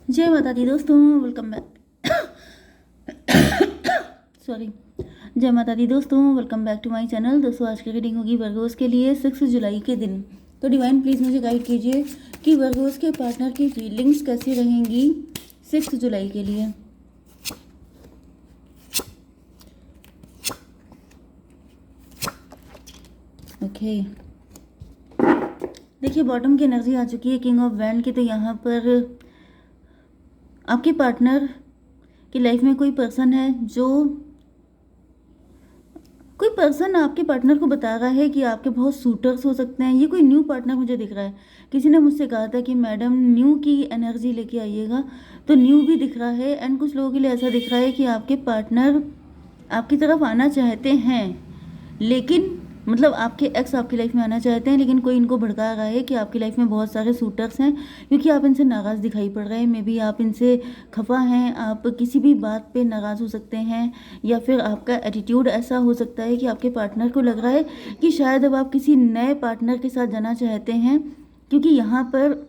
जय माता दी दोस्तों, वेलकम बैक। सॉरी। जय माता दी दोस्तों, welcome back to my channel. दोस्तों आज की रीडिंग होगी वर्गोस के लिए 6 जुलाई के दिन। तो डिवाइन प्लीज़ मुझे गाइड कीजिए कि वर्गोस के पार्टनर की फीलिंग्स कैसी रहेंगी 6 जुलाई के लिए। ओके, देखिए बॉटम की एनर्जी आ चुकी है, किंग ऑफ वैंड की। तो यहाँ पर आपके पार्टनर की लाइफ में कोई पर्सन है जो कोई पर्सन आपके पार्टनर को बता रहा है कि आपके बहुत सूटर्स हो सकते हैं। ये कोई न्यू पार्टनर मुझे दिख रहा है। किसी ने मुझसे कहा था कि मैडम न्यू की एनर्जी लेके आइएगा, तो न्यू भी दिख रहा है। एंड कुछ लोगों के लिए ऐसा दिख रहा है कि आपके पार्टनर आपकी तरफ आना चाहते हैं, लेकिन मतलब आपके एक्स आपकी लाइफ में आना चाहते हैं, लेकिन कोई इनको भड़का रहा है कि आपकी लाइफ में बहुत सारे सूटर्स हैं, क्योंकि आप इनसे नाराज़ दिखाई पड़ रहे हैं। मे बी आप इनसे खफा हैं, आप किसी भी बात पे नाराज़ हो सकते हैं, या फिर आपका एटीट्यूड ऐसा हो सकता है कि आपके पार्टनर को लग रहा है कि शायद अब आप किसी नए पार्टनर के साथ जाना चाहते हैं। क्योंकि यहाँ पर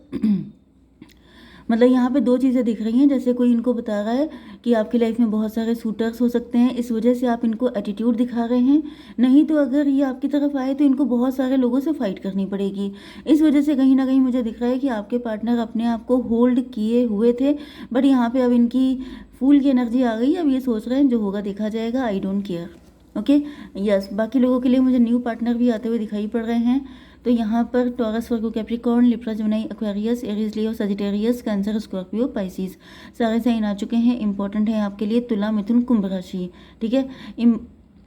मतलब यहाँ पे दो चीज़ें दिख रही हैं। जैसे कोई इनको बता रहा है कि आपकी लाइफ में बहुत सारे सूटर्स हो सकते हैं, इस वजह से आप इनको एटीट्यूड दिखा रहे हैं। नहीं तो अगर ये आपकी तरफ आए तो इनको बहुत सारे लोगों से फाइट करनी पड़ेगी। इस वजह से कहीं ना कहीं मुझे दिख रहा है कि आपके पार्टनर अपने आप को होल्ड किए हुए थे, बट यहाँ पे अब इनकी फूल की एनर्जी आ गई। अब ये सोच रहे हैं जो होगा देखा जाएगा, I don't care. Okay, yes. बाकी लोगों के लिए मुझे न्यू पार्टनर भी आते हुए दिखाई पड़ रहे हैं। तो यहाँ पर Taurus, Virgo, Capricorn, Libra, Gemini, Aquarius, Aries, Leo, Sagittarius, Cancer, Scorpio, Pisces सारे साइन आ चुके हैं। इंपॉर्टेंट है आपके लिए तुला, मिथुन, कुंभ राशि। ठीक है,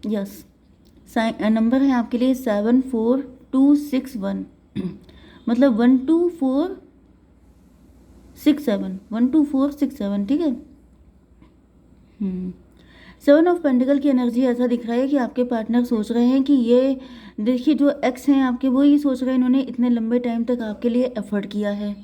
यस। नंबर है आपके लिए 74261 मतलब 12467, 12467। ठीक है। 7 ऑफ पेंटिकल की एनर्जी ऐसा दिख रहा है कि आपके पार्टनर सोच रहे हैं कि ये देखिए जो एक्स हैं आपके, वो ये सोच रहे हैं इन्होंने इतने लंबे टाइम तक आपके लिए एफर्ट किया है।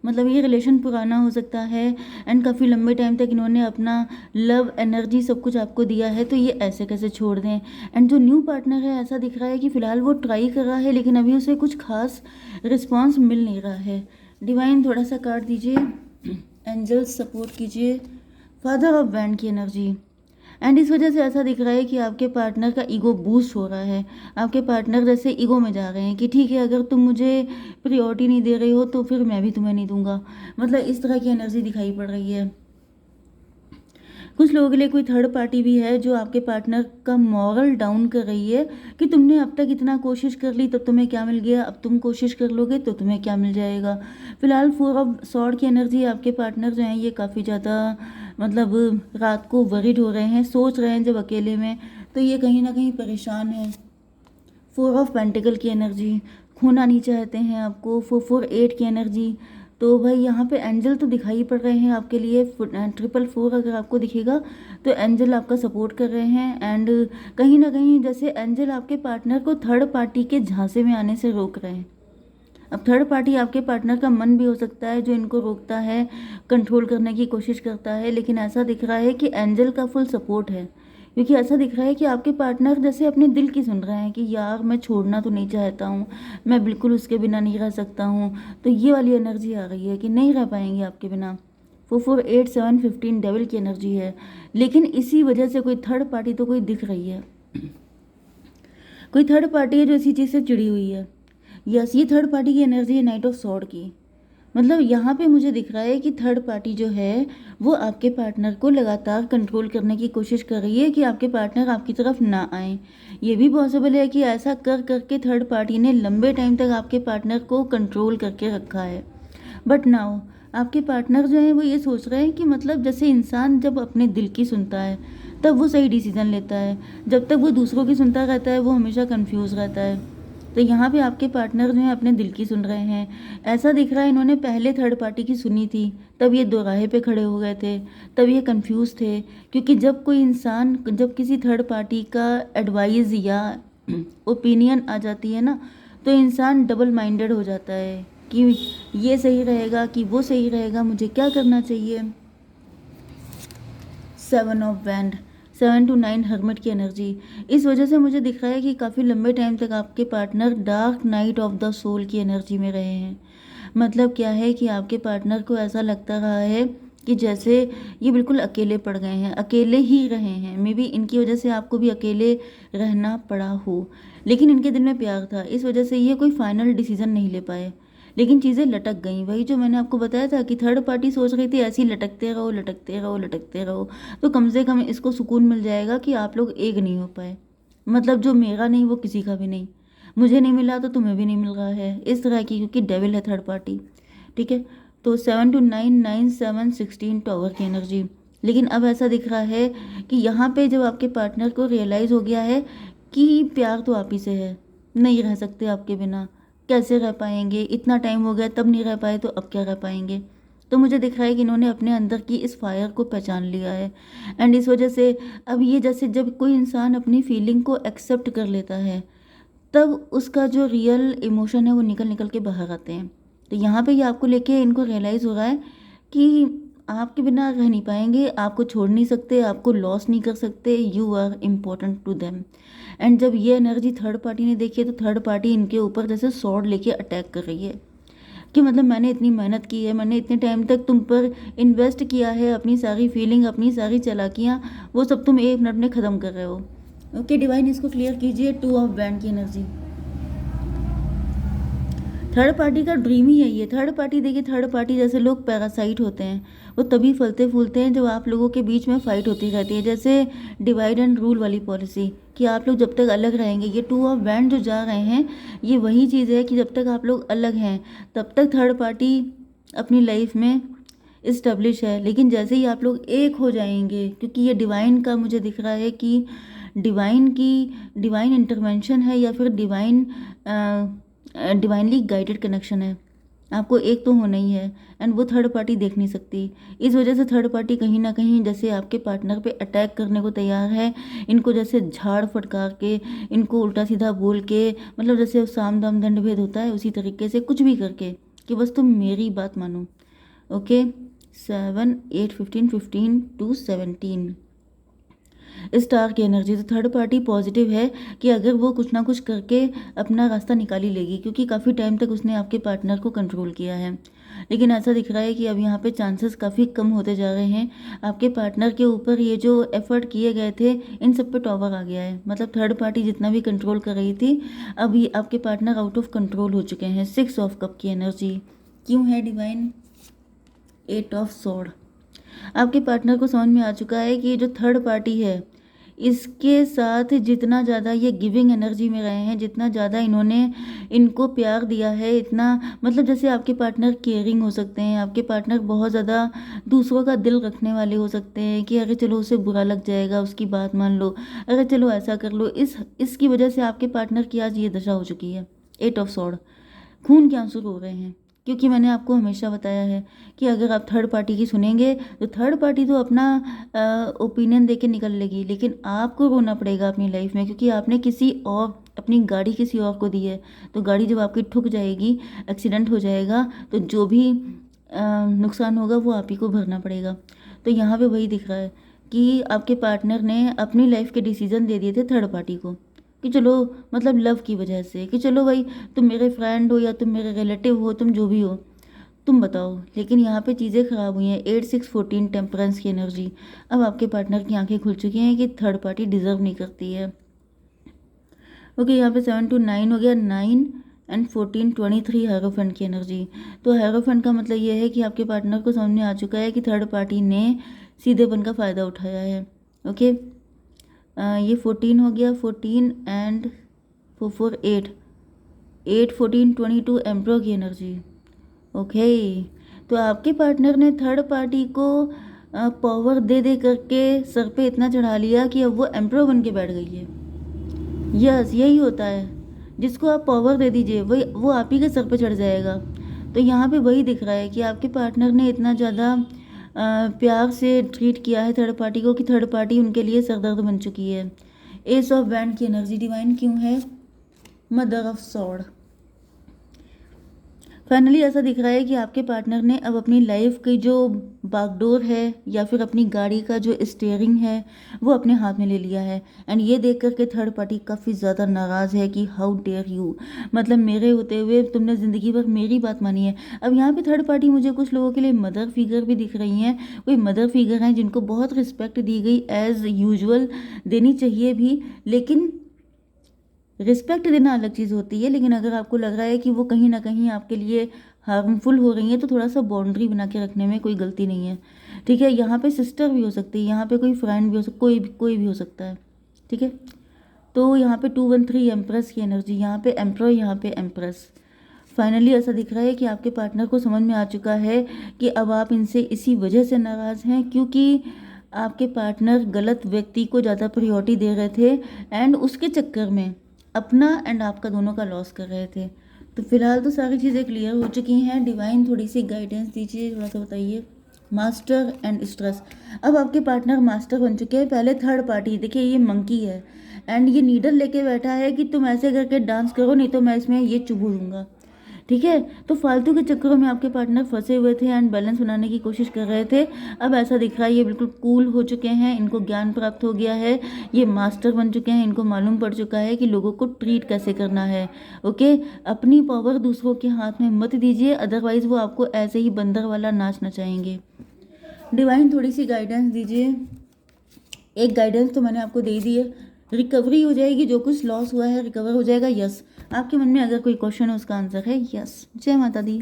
मतलब ये रिलेशन पुराना हो सकता है, एंड काफ़ी लंबे टाइम तक इन्होंने अपना लव, एनर्जी, सब कुछ आपको दिया है, तो ये ऐसे कैसे छोड़ दें। एंड जो न्यू पार्टनर है ऐसा दिख रहा है कि फ़िलहाल वो ट्राई कर रहा है, लेकिन अभी उसे कुछ खास रिस्पॉन्स मिल नहीं रहा है। डिवाइन थोड़ा सा कार्ड दीजिए, एंजल्स सपोर्ट कीजिए। फादर ऑफ वैंड की एनर्जी। एंड इस वजह से ऐसा दिख रहा है कि आपके पार्टनर का ईगो बूस्ट हो रहा है। आपके पार्टनर जैसे ईगो में जा रहे हैं कि ठीक है, अगर तुम मुझे प्रायोरिटी नहीं दे रहे हो तो फिर मैं भी तुम्हें नहीं दूंगा। मतलब इस तरह की एनर्जी दिखाई पड़ रही है। कुछ लोगों के लिए कोई थर्ड पार्टी भी है जो आपके पार्टनर का मॉरल डाउन कर रही है कि तुमने अब तक इतना कोशिश कर ली, तब तुम्हें क्या मिल गया, अब तुम कोशिश कर लोगे तो तुम्हें क्या मिल जाएगा। फिलहाल 4 ऑफ सॉर्ड की एनर्जी, आपके पार्टनर जो हैं ये काफ़ी ज़्यादा मतलब रात को वरिड हो रहे हैं, सोच रहे हैं जब अकेले में, तो ये कहीं ना कहीं परेशान है। 4 ऑफ पेंटिकल की एनर्जी, खोना नहीं चाहते हैं आपको। 448 की एनर्जी। तो भाई यहाँ पे एंजल तो दिखाई पड़ रहे हैं आपके लिए। 444 अगर आपको दिखेगा तो एंजल आपका सपोर्ट कर रहे हैं। एंड कहीं ना कहीं जैसे एंजल आपके पार्टनर को थर्ड पार्टी के झांसे में आने से रोक रहे हैं। अब थर्ड पार्टी आपके पार्टनर का मन भी हो सकता है जो इनको रोकता है, कंट्रोल करने की कोशिश करता है, लेकिन ऐसा दिख रहा है कि एंजल का फुल सपोर्ट है। क्योंकि ऐसा दिख रहा है कि आपके पार्टनर जैसे अपने दिल की सुन रहे हैं कि यार मैं छोड़ना तो नहीं चाहता हूँ, मैं बिल्कुल उसके बिना नहीं रह सकता हूँ। तो ये वाली एनर्जी आ रही है कि नहीं रह पाएंगे आपके बिना। 448 7 15 डेविल की एनर्जी है। लेकिन इसी वजह से कोई थर्ड पार्टी तो कोई दिख रही है, कोई थर्ड पार्टी है जो इसी चीज़ से चिड़ी हुई है। यस, ये थर्ड पार्टी की एनर्जी है, नाइट ऑफ सॉर्ड की। मतलब यहाँ पे मुझे दिख रहा है कि थर्ड पार्टी जो है वो आपके पार्टनर को लगातार कंट्रोल करने की कोशिश कर रही है कि आपके पार्टनर आपकी तरफ ना आए। ये भी पॉसिबल है कि ऐसा कर करके थर्ड पार्टी ने लंबे टाइम तक आपके पार्टनर को कंट्रोल करके रखा है। बट नाउ आपके पार्टनर जो है वो ये सोच रहे हैं कि मतलब जैसे इंसान जब अपने दिल की सुनता है तब वो सही डिसीजन लेता है, जब तक वो दूसरों की सुनता रहता है वो हमेशा कंफ्यूज रहता है। तो यहाँ पे आपके पार्टनर जो है अपने दिल की सुन रहे हैं। ऐसा दिख रहा है इन्होंने पहले थर्ड पार्टी की सुनी थी, तब ये दोराहे पे खड़े हो गए थे, तब ये कंफ्यूज थे। क्योंकि जब कोई इंसान, जब किसी थर्ड पार्टी का एडवाइस या ओपिनियन आ जाती है ना, तो इंसान डबल माइंडेड हो जाता है कि ये सही रहेगा कि वो सही रहेगा, मुझे क्या करना चाहिए। 7 ऑफ वैंड, 7 to 9 हर्मिट की एनर्जी। इस वजह से मुझे दिख रहा है कि काफ़ी लंबे टाइम तक आपके partner dark night of the soul की एनर्जी में रहे हैं। मतलब क्या है कि आपके पार्टनर को ऐसा लगता रहा है कि जैसे ये बिल्कुल अकेले पड़ गए हैं, अकेले ही रहे हैं। मे बी इनकी वजह से आपको भी अकेले रहना पड़ा हो, लेकिन इनके दिल में प्यार था, इस वजह से ये कोई फाइनल डिसीजन नहीं ले पाए, लेकिन चीज़ें लटक गईं। वही जो मैंने आपको बताया था कि थर्ड पार्टी सोच रही थी ऐसे ही लटकते रहो, लटकते रहो, लटकते रहो, तो कम से कम इसको सुकून मिल जाएगा कि आप लोग एक नहीं हो पाए। मतलब जो मेरा नहीं वो किसी का भी नहीं, मुझे नहीं मिला तो तुम्हें भी नहीं मिल रहा है, इस तरह की, क्योंकि डेविल है थर्ड पार्टी। ठीक है, तो 7 to 9, 9, 7, 16 टॉवर की एनर्जी। लेकिन अब ऐसा दिख रहा है कि यहाँ पे जब आपके पार्टनर को रियलाइज़ हो गया है कि प्यार तो आप ही से है, नहीं रह सकते आपके बिना, कैसे रह पाएंगे, इतना टाइम हो गया तब नहीं रह पाए तो अब क्या रह पाएंगे। तो मुझे दिख रहा है कि इन्होंने अपने अंदर की इस फायर को पहचान लिया है, एंड इस वजह से अब ये, जैसे जब कोई इंसान अपनी फीलिंग को एक्सेप्ट कर लेता है तब उसका जो रियल इमोशन है वो निकल निकल के बाहर आते हैं। तो यहाँ पे ये आपको लेके इनको रियलाइज़ हो रहा है कि आपके बिना रह नहीं पाएंगे, आपको छोड़ नहीं सकते, आपको लॉस नहीं कर सकते, you are important to them. And जब ये एनर्जी थर्ड पार्टी ने देखी है तो थर्ड पार्टी इनके ऊपर जैसे स्वॉर्ड लेके अटैक कर रही है कि मतलब मैंने इतनी मेहनत की है, मैंने इतने टाइम तक तुम पर इन्वेस्ट किया है, अपनी सारी फीलिंग, अपनी सारी चालाकियाँ, वो सब तुम 1 मिनट में ख़त्म कर रहे हो। ओके डिवाइन, इसको क्लियर कीजिए। 2 ऑफ बैंड की एनर्जी, थर्ड पार्टी का ड्रीम ही है ये। थर्ड पार्टी, देखिए थर्ड पार्टी जैसे लोग पैरासाइट होते हैं, वो तभी फलते फूलते हैं जब आप लोगों के बीच में फाइट होती रहती है, जैसे डिवाइड एंड रूल वाली पॉलिसी कि आप लोग जब तक अलग रहेंगे। ये 2 ऑफ बैंड जो जा रहे हैं ये वही चीज़ है कि जब तक आप लोग अलग हैं तब तक थर्ड पार्टी अपनी लाइफ में इस्टेब्लिश है, लेकिन जैसे ही आप लोग एक हो जाएंगे, क्योंकि ये डिवाइन का मुझे दिख रहा है कि डिवाइन इंटरवेंशन है या फिर डिवाइनली गाइडेड कनेक्शन है, आपको एक तो होना ही है, एंड वो थर्ड पार्टी देख नहीं सकती। इस वजह से थर्ड पार्टी कहीं ना कहीं जैसे आपके पार्टनर पे अटैक करने को तैयार है, इनको जैसे झाड़ फटकार के, इनको उल्टा सीधा बोल के, मतलब जैसे साम दाम दंड भेद होता है उसी तरीके से कुछ भी करके कि बस तुम मेरी बात मानो। ओके, 7, 8, 15, 15 to 17 स्टार की एनर्जी। तो थर्ड पार्टी पॉजिटिव है कि अगर वो कुछ ना कुछ करके अपना रास्ता निकाल ही लेगी, क्योंकि काफ़ी टाइम तक उसने आपके पार्टनर को कंट्रोल किया है। लेकिन ऐसा दिख रहा है कि अब यहाँ पे चांसेस काफ़ी कम होते जा रहे हैं। आपके पार्टनर के ऊपर ये जो एफर्ट किए गए थे इन सब पे टॉवर आ गया है, मतलब थर्ड पार्टी जितना भी कंट्रोल कर रही थी अब ये आपके पार्टनर आउट ऑफ कंट्रोल हो चुके हैं। 6 ऑफ कप की एनर्जी क्यों है डिवाइन? 8 of sword. आपके पार्टनर को समझ में आ चुका है कि ये जो थर्ड पार्टी है इसके साथ जितना ज़्यादा ये गिविंग एनर्जी में रहे हैं, जितना ज़्यादा इन्होंने इनको प्यार दिया है, इतना मतलब जैसे आपके पार्टनर केयरिंग हो सकते हैं, आपके पार्टनर बहुत ज़्यादा दूसरों का दिल रखने वाले हो सकते हैं कि अरे चलो उसे बुरा लग जाएगा उसकी बात मान लो, अरे चलो ऐसा कर लो। इसकी वजह से आपके पार्टनर की आज ये दशा हो चुकी है। 8 ऑफ सॉर्ड, खून के आंसू रो रहे हैं, क्योंकि मैंने आपको हमेशा बताया है कि अगर आप थर्ड पार्टी की सुनेंगे तो थर्ड पार्टी तो अपना ओपिनियन दे के निकल लेगी, लेकिन आपको रोना पड़ेगा अपनी लाइफ में, क्योंकि आपने किसी और अपनी गाड़ी किसी और को दी है। तो गाड़ी जब आपकी ठुक जाएगी, एक्सीडेंट हो जाएगा, तो जो भी नुकसान होगा वो आप ही को भरना पड़ेगा। तो यहाँ पे वही दिख रहा है कि आपके पार्टनर ने अपनी लाइफ के डिसीजन दे दिए थे थर्ड पार्टी को कि चलो, मतलब लव की वजह से कि चलो भाई तुम मेरे फ्रेंड हो या तुम मेरे रिलेटिव हो, तुम जो भी हो तुम बताओ। लेकिन यहाँ पे चीज़ें ख़राब हुई हैं। 8, 6, 14 टेम्परेंस की एनर्जी। अब आपके पार्टनर की आंखें खुल चुकी हैं कि थर्ड पार्टी डिजर्व नहीं करती है। ओके, यहाँ पे 7 to 9 हो गया। 9 and 14, 23 हेरोफेंट की एनर्जी। तो हेरोफेंट का मतलब ये है कि आपके पार्टनर को समझ में आ चुका है कि थर्ड पार्टी ने सीधेपन का फ़ायदा उठाया है। ओके, ये 14 हो गया। 14 and 4, 4, 8, 8, 14, 22 एम्प्रो की एनर्जी। ओके, तो आपके पार्टनर ने थर्ड पार्टी को पावर दे दे करके सर पे इतना चढ़ा लिया कि अब वो एम्प्रो बन के बैठ गई है। यस, यही होता है, जिसको आप पावर दे दीजिए वही वो आप ही के सर पे चढ़ जाएगा। तो यहाँ पे वही दिख रहा है कि आपके पार्टनर ने इतना ज़्यादा प्यार से ट्रीट किया है थर्ड पार्टी को कि थर्ड पार्टी उनके लिए सरदर्द बन चुकी है। एस ऑफ बैंड की एनर्जी डिवाइन क्यों है? Mother of sword. फाइनली ऐसा दिख रहा है कि आपके पार्टनर ने अब अपनी लाइफ की जो बागडोर है या फिर अपनी गाड़ी का जो स्टीयरिंग है वो अपने हाथ में ले लिया है। एंड ये देख कर के थर्ड पार्टी काफ़ी ज़्यादा नाराज़ है कि हाउ डेयर यू, मतलब मेरे होते हुए तुमने ज़िंदगी भर मेरी बात मानी है। अब यहाँ पे थर्ड पार्टी मुझे कुछ लोगों के लिए मदर फिगर भी दिख रही हैं। कोई मदर फिगर हैं जिनको बहुत रिस्पेक्ट दी गई एज़ यूजुअल, देनी चाहिए भी, लेकिन रिस्पेक्ट देना अलग चीज़ होती है। लेकिन अगर आपको लग रहा है कि वो कहीं ना कहीं आपके लिए हार्मफुल हो रही है तो थोड़ा सा बाउंड्री बना के रखने में कोई गलती नहीं है। ठीक है, यहाँ पे सिस्टर भी हो सकती है, यहाँ पे कोई फ्रेंड भी हो सकता, कोई भी हो सकता है। ठीक है, तो यहाँ पे 213 एम्प्रेस की एनर्जी, यहाँ पे एम्प्रर, यहाँ पे एम्प्रेस। फाइनली ऐसा दिख रहा है कि आपके पार्टनर को समझ में आ चुका है कि अब आप इनसे इसी वजह से नाराज़ हैं क्योंकि आपके पार्टनर गलत व्यक्ति को ज़्यादा प्रायोरिटी दे रहे थे एंड उसके चक्कर में अपना एंड आपका दोनों का लॉस कर रहे थे। तो फिलहाल तो सारी चीज़ें क्लियर हो चुकी हैं। डिवाइन थोड़ी सी गाइडेंस दीजिए, थोड़ा सा बताइए। मास्टर एंड स्ट्रेस, अब आपके पार्टनर मास्टर बन चुके हैं। पहले थर्ड पार्टी, देखिए ये मंकी है एंड ये नीडल लेके बैठा है कि तुम ऐसे करके डांस करो नहीं तो मैं इसमें ये चुभू दूंगा। ठीक है, तो फालतू के चक्करों में आपके पार्टनर फंसे हुए थे एंड बैलेंस बनाने की कोशिश कर रहे थे। अब ऐसा दिख रहा है ये बिल्कुल कूल हो चुके हैं, इनको ज्ञान प्राप्त हो गया है, ये मास्टर बन चुके हैं, इनको मालूम पड़ चुका है कि लोगों को ट्रीट कैसे करना है। ओके, अपनी पावर दूसरों के हाथ में मत दीजिए, अदरवाइज वो आपको ऐसे ही बंदर वाला नाच नचाएंगे। डिवाइन थोड़ी सी गाइडेंस दीजिए। एक गाइडेंस तो मैंने आपको दे दी है, रिकवरी हो जाएगी, जो कुछ लॉस हुआ है रिकवर हो जाएगा। यस, आपके मन में अगर कोई क्वेश्चन है उसका आंसर है यस। जय माता दी।